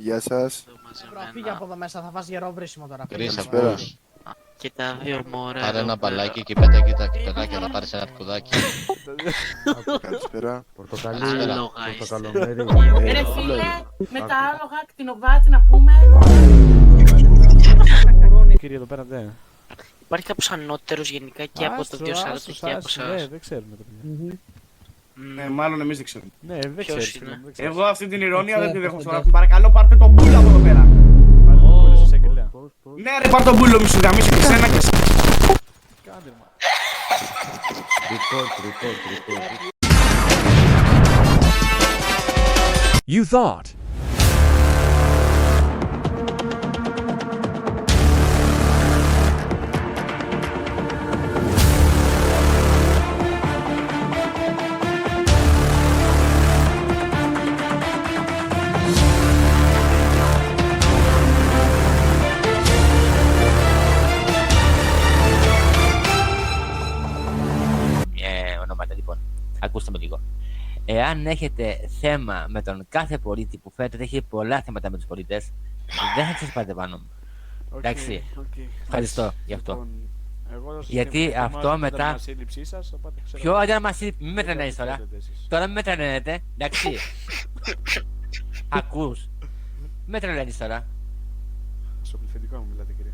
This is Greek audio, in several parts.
Γεια σας. Φύγε από εδώ μέσα, θα φας γερό βρίσιμο τώρα. Καλησπέρα. Και τα δύο μωρά. Πάρε ένα μπαλάκι και πέτα και τα κυπελάκια, θα πάρεις ένα κουδάκι. Καλησπέρα. Πορτοκαλί, Άλογα πορτοκαλομέρι. Ρε φίλε, με τα άλογα, κτηνοβάτη να πούμε. Κύριε εδώ πέρα, ναι. Υπάρχει κάποιος ανώτερος γενικά και από το 240 και από Ναι, εσάς. δεν ξέρουμε το παιδιά. Μάλλον εμείς δεν ξέρουμε. Ναι, δεν Ποιος ξέρεις. είναι? δεν ξέρεις. Εγώ αυτή την ηρωνία δεν τη δέχομαι τώρα. Παρακαλώ, πάρτε τον μπούλο από εδώ πέρα. Πάρε το πούλο σε σακελέα. Ναι, ρε, πάρ' τον μπούλο, μη σου γαμίσω και σένα και σένα. Κάντε μα. Report. You thought. Ονόματα λοιπόν. Ακούστε με λίγο. Εάν έχετε θέμα με τον κάθε πολίτη που φαίνεται έχει πολλά θέματα με τους πολίτες, δεν θα σας πάτε πάνω μου. Εντάξει. Ευχαριστώ γι' αυτό. Γιατί αυτό μετά. Ποιο αντί να μας είπε, μην με τρεναίνεις τώρα. Τώρα μην με τρεναίνετε, εντάξει. Ακούς. Με τρελαίνεις τώρα. Στο πληθυντικό μου μιλάτε, κύριε.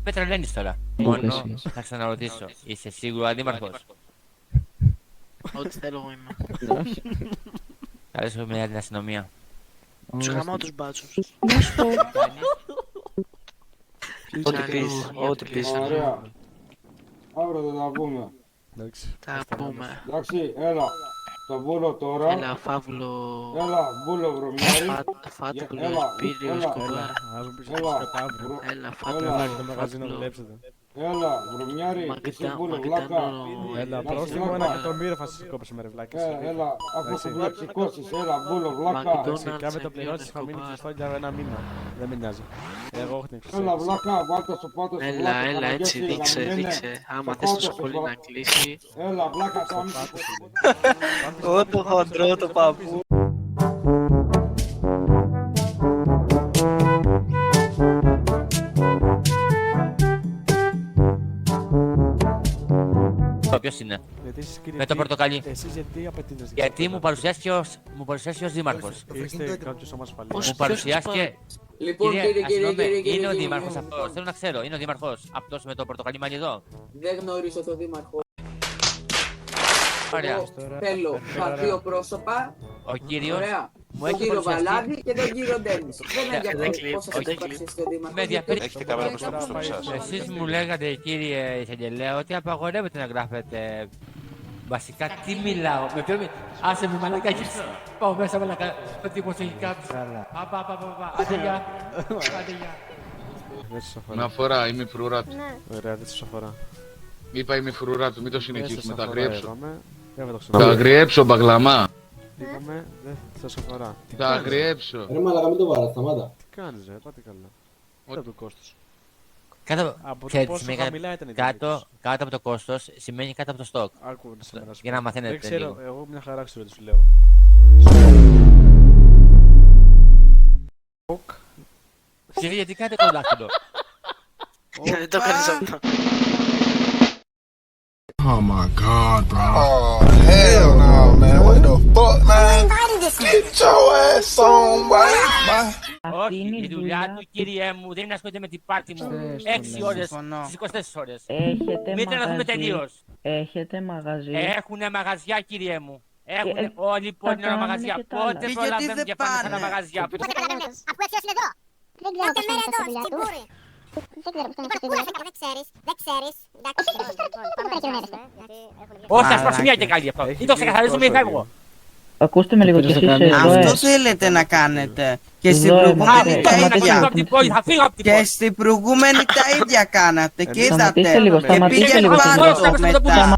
Με τρελαίνεις τώρα. Μόνο θα ξαναρωτήσω. Είσαι σίγουρο αντίμαρχος? Ό,τι θέλω εγώ είμαι. Καλώς ήρθατε με την αστυνομία. Τους γαμάω τους μπάτσους. Ό,τι πεις. Ωραία. Αύριο θα τα πούμε. Εντάξει. Τα πούμε. Εντάξει, έλα. Το μπούλο τώρα. Έλα, Φαύλο. Έλα, μπούλο βρωμιάρι. Φάτουλος, Έλα, Πύριος, έλα. Κομπάρ. Ας μου πεις Έλα. κατά αύριο. Έλα, Έλα, το μαγαζί να Φάτουλο. δουλέψετε. Έλα, βρωμιάρι. Εσύ μπούλο βλάκα. Έλα, Να πρόστιμο σε 1 βλάκα. εκατομμύριο θα σας κόψουμε ρε βλάκες. Έλα, αφού Εντάξει. σου βλαψικώσεις, έλα, μπούλο βλάκα. Εντάξει, και αν με το πληρώσεις θα μείνει κλειστό για ένα μήνα. Δεν με νοιάζει. Εγώ έχω την εξουσία. Έλα, βλάκα, βάλτε στο πάτο σου Έλα, βλάκα. έλα, έτσι, Παναγιώτη, δείξε, γαμημένε. δείξε. Άμα Στο θες τόσο πάτο σου, πολύ να βλάκα. κλείσει. Έλα, βλάκα, το Ω, το χοντρό, το παππού. Ποιος είναι? Γιατί εσείς, κύριε, Με το τι- πορτοκαλί. Εσείς γιατί απαιτείτε? Γιατί μου παρουσιάστηκε ως δήμαρχος. Είστε κάποιος σώμα ασφαλείας. Πώς- Μου παρουσιάστηκε. Λοιπόν, Είναι ο δήμαρχος αυτός. Θέλω να ξέρω, είναι ο δήμαρχος αυτός με το πορτοκαλί μαλλί εδώ. δεν γνωρίζω τον δήμαρχο. Ωραία. Θέλω τα δύο πρόσωπα. Ο κύριος μου Τον έχει κύριο παρουσιαστεί. Βαλάδη και τον κύριο Ντένις. Δεν με ενδιαφέρει πώς θα όχι. σας υπαρξήσει ο δήμαρχος. Με ενδιαφέρει. Έχετε κάμερα μπροστά από εσάς. Εσείς μου λέγατε, κύριε Εισαγγελέα, ότι απαγορεύεται να γράφετε. Βασικά, τι μιλάω, με ποιον άσε με μαλακάκι. Πάω μέσα μαλακά, ο τύπος έχει κάψει. Πα, άντε γεια. Άντε γεια. Δεν σας Με αφορά. αφορά, είμαι η φρουρά του. Ωραία, δεν σας αφορά. Είπα είμαι η φρουρά του, μην το Δεν συνεχίσουμε, σας τα αφορά, αγριέψω. είπαμε. Δεν θα το Τα ξαναπώ. αγριέψω, μπαγλαμά. Είπαμε, δεν σας αφορά. Τι Τα κάνεις, αγριέψω. Ρε μαλακα, μην το βάρας, σταμάτα. Τι κάνεις ρε, πάτε καλά. Κάτω από το κόστος. Κάτω, Από το ξέρετε, πόσο σημαίνει χαμηλά ήταν η τιμή τους. κάτω από το κόστος σημαίνει κάτω από το στόκ. Άκου σήμερα να σου Για πω. να μαθαίνετε Δεν ξέρω, λίγο. εγώ μια χαρά ξέρω τι σου λέω. Κύριε, γιατί κάνετε το δάχτυλο? Δεν το κάνεις αυτό. Oh my god, bro. Oh, hell no, man. What the fuck, man? Get your ass on, boy. Όχι, η δουλειά του, κύριε μου, δεν είναι να ασχολείται με την πάρτι μου. 6 ώρες, στις 24 ώρες. Έχετε Μην τρελαθούμε μαγαζί. τελείως. Έχετε μαγαζί. Έχουνε μαγαζιά, κύριε μου. Έχουνε όλοι πόλη ώρα κάνουν μαγαζιά. και τα άλλα. Πότε προλαβαίνουν και πάνε σε ένα μαγαζιά. Αφού έτσι είναι εδώ. Δεν ξέρω πώς είναι στο δουλειά του. Δεν ξέρω πώς είναι στο δουλειά του. Δεν ξέρεις. Εντάξει. Όσα σπασμιά και καλή αυτό. Ή το ξεκαθαρίζουμε ή φεύγω. Ακούστε με λίγο κι εσείς εδώ. θέλετε να κάνετε. Και στην προηγούμενη Θα φύγω από την πόλη, θα φύγω από την πόλη. στην προηγούμενη τα ίδια κάνατε. Εμείς- Σταματήστε λίγο, Και σταματήστε πήγε λίγο. πάνω παιδιά. στο μετά. Σταμα-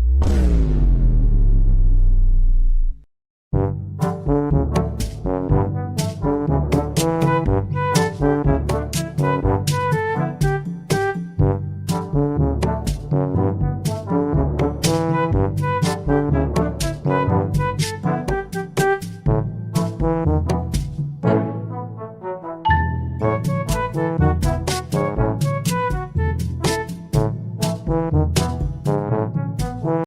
Bye.